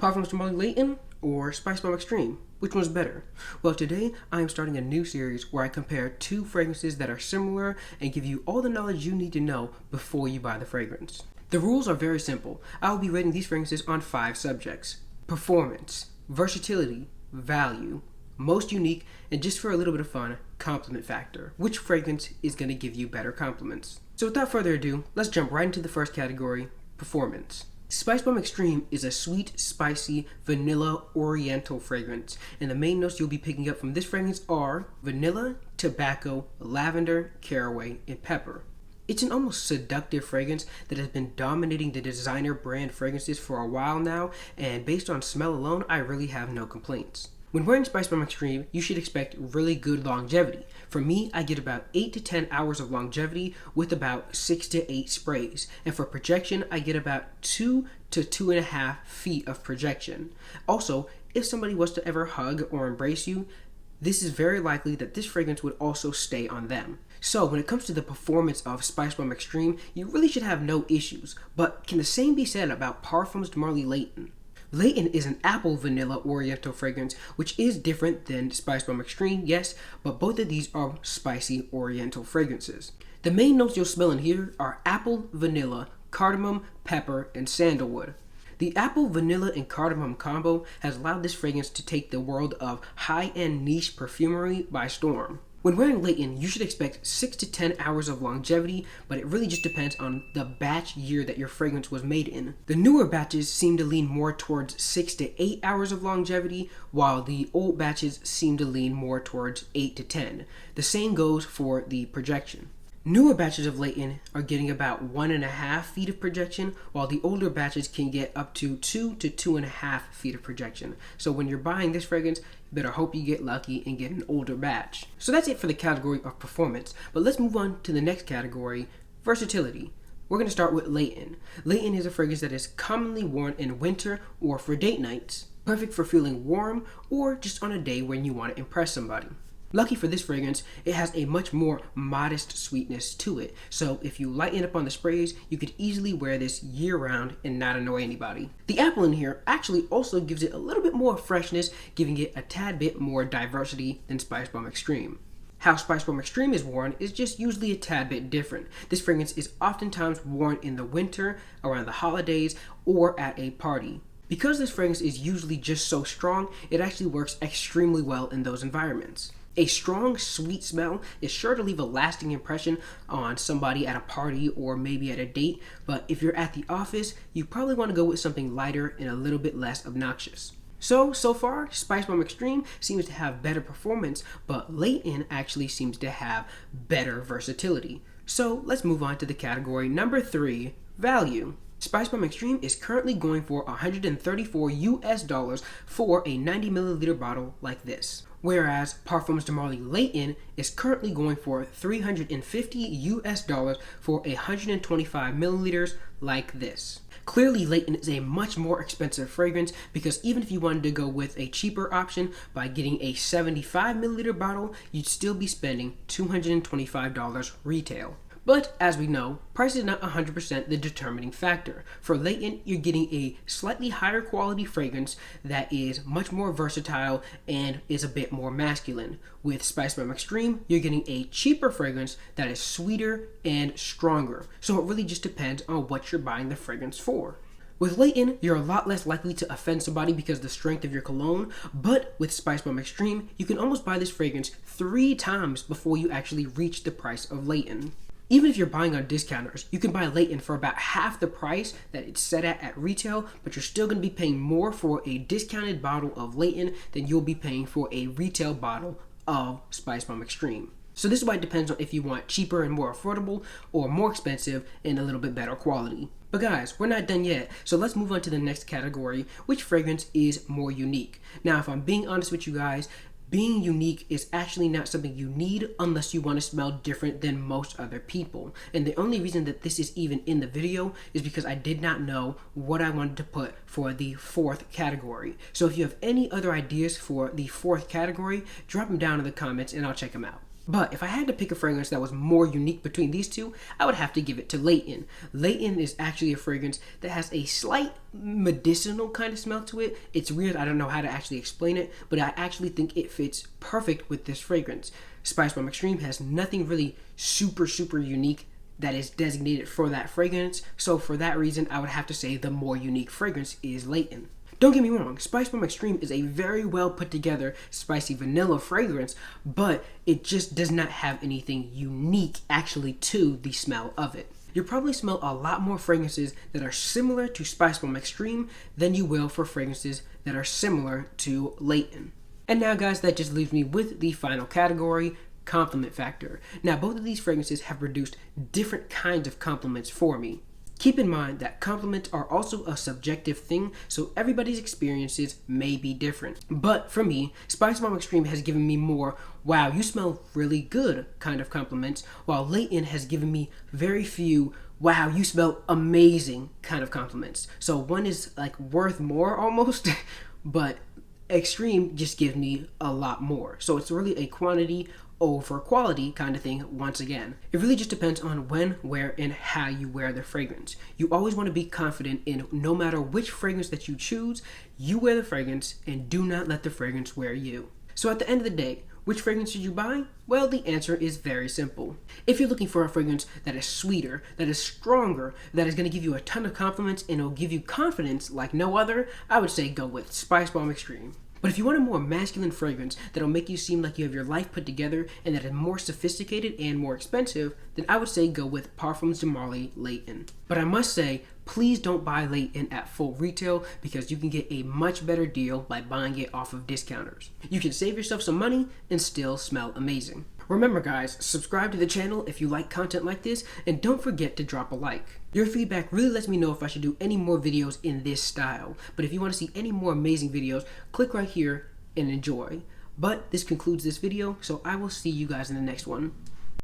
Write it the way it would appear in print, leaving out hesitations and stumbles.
Parfums from Layton or Spicebomb Extreme? Which one's better? Well, today I am starting a new series where I compare two fragrances that are similar and give you all the knowledge you need to know before you buy the fragrance. The rules are very simple. I will be rating these fragrances on 5 subjects: performance, versatility, value, most unique, and just for a little bit of fun, compliment factor. Which fragrance is going to give you better compliments? So without further ado, let's jump right into the first category, performance. Spicebomb Extreme is a sweet, spicy, vanilla oriental fragrance, and the main notes you'll be picking up from this fragrance are vanilla, tobacco, lavender, caraway, and pepper. It's an almost seductive fragrance that has been dominating the designer brand fragrances for a while now, and based on smell alone, I really have no complaints. When wearing Spicebomb Extreme, you should expect really good longevity. For me, I get about 8 to 10 hours of longevity with about 6 to 8 sprays. And for projection, I get about 2 to 2.5 feet of projection. Also, if somebody was to ever hug or embrace you, this is very likely that this fragrance would also stay on them. So when it comes to the performance of Spicebomb Extreme, you really should have no issues. But can the same be said about Parfums from Layton? Layton is an apple vanilla oriental fragrance, which is different than Spicebomb Extreme, yes, but both of these are spicy oriental fragrances. The main notes you'll smell in here are apple, vanilla, cardamom, pepper, and sandalwood. The apple, vanilla, and cardamom combo has allowed this fragrance to take the world of high-end niche perfumery by storm. When wearing Layton, you should expect 6 to 10 hours of longevity, but it really just depends on the batch year that your fragrance was made in. The newer batches seem to lean more towards 6 to 8 hours of longevity, while the old batches seem to lean more towards 8 to 10. The same goes for the projection. Newer batches of Layton are getting about 1.5 feet of projection, while the older batches can get up to 2 to 2.5 feet of projection. So when you're buying this fragrance, you better hope you get lucky and get an older batch. So that's it for the category of performance, but let's move on to the next category, versatility. We're going to start with Layton. Layton is a fragrance that is commonly worn in winter or for date nights, perfect for feeling warm or just on a day when you want to impress somebody. Lucky for this fragrance, it has a much more modest sweetness to it. So if you lighten up on the sprays, you could easily wear this year-round and not annoy anybody. The apple in here actually also gives it a little bit more freshness, giving it a tad bit more diversity than Spicebomb Extreme. How Spicebomb Extreme is worn is just usually a tad bit different. This fragrance is oftentimes worn in the winter, around the holidays, or at a party. Because this fragrance is usually just so strong, it actually works extremely well in those environments. A strong, sweet smell is sure to leave a lasting impression on somebody at a party or maybe at a date, but if you're at the office, you probably want to go with something lighter and a little bit less obnoxious. So far, Spicebomb Extreme seems to have better performance, but Layton actually seems to have better versatility. So let's move on to the category number 3, value. Spicebomb Extreme is currently going for $134 for a 90 milliliter bottle like this, whereas Parfums from Layton is currently going for $350 for 125 milliliters like this. Clearly, Layton is a much more expensive fragrance because even if you wanted to go with a cheaper option by getting a 75 milliliter bottle, you'd still be spending $225 retail. But as we know, price is not 100% the determining factor. For Layton, you're getting a slightly higher quality fragrance that is much more versatile and is a bit more masculine. With Spicebomb Extreme, you're getting a cheaper fragrance that is sweeter and stronger. So it really just depends on what you're buying the fragrance for. With Layton, you're a lot less likely to offend somebody because of the strength of your cologne, but with Spicebomb Extreme, you can almost buy this fragrance 3 times before you actually reach the price of Layton. Even if you're buying on discounters, you can buy Layton for about half the price that it's set at retail, but you're still going to be paying more for a discounted bottle of Layton than you'll be paying for a retail bottle of Spicebomb Extreme. So this is why it depends on if you want cheaper and more affordable or more expensive and a little bit better quality. But guys, we're not done yet, so let's move on to the next category, which fragrance is more unique. Now, if I'm being honest with you guys, being unique is actually not something you need unless you want to smell different than most other people. And the only reason that this is even in the video is because I did not know what I wanted to put for the 4th category. So if you have any other ideas for the 4th category, drop them down in the comments and I'll check them out. But if I had to pick a fragrance that was more unique between these two, I would have to give it to Layton. Layton is actually a fragrance that has a slight medicinal kind of smell to it. It's weird, I don't know how to actually explain it, but I actually think it fits perfect with this fragrance. Spicebomb Extreme has nothing really super unique that is designated for that fragrance, so for that reason I would have to say the more unique fragrance is Layton. Don't get me wrong, Spicebomb Extreme is a very well put together spicy vanilla fragrance, but it just does not have anything unique actually to the smell of it. You'll probably smell a lot more fragrances that are similar to Spicebomb Extreme than you will for fragrances that are similar to Layton. And now guys, that just leaves me with the final category, compliment factor. Now both of these fragrances have produced different kinds of compliments for me. Keep in mind that compliments are also a subjective thing, so everybody's experiences may be different. But for me, Spicebomb Extreme has given me more, wow, you smell really good kind of compliments, while Layton has given me very few, wow, you smell amazing kind of compliments. So one is like worth more almost, but Extreme just gives me a lot more. So it's really a quantity over quality kind of thing once again. It really just depends on when, where, and how you wear the fragrance. You always want to be confident in no matter which fragrance that you choose, you wear the fragrance and do not let the fragrance wear you. So at the end of the day, which fragrance should you buy? Well, the answer is very simple. If you're looking for a fragrance that is sweeter, that is stronger, that is going to give you a ton of compliments and will give you confidence like no other, I would say go with Spicebomb Extreme. But if you want a more masculine fragrance that'll make you seem like you have your life put together and that is more sophisticated and more expensive, then I would say go with Parfums de Marly Layton. But I must say, please don't buy Layton at full retail because you can get a much better deal by buying it off of discounters. You can save yourself some money and still smell amazing. Remember guys, subscribe to the channel if you like content like this, and don't forget to drop a like. Your feedback really lets me know if I should do any more videos in this style, but if you want to see any more amazing videos, click right here and enjoy. But this concludes this video, so I will see you guys in the next one.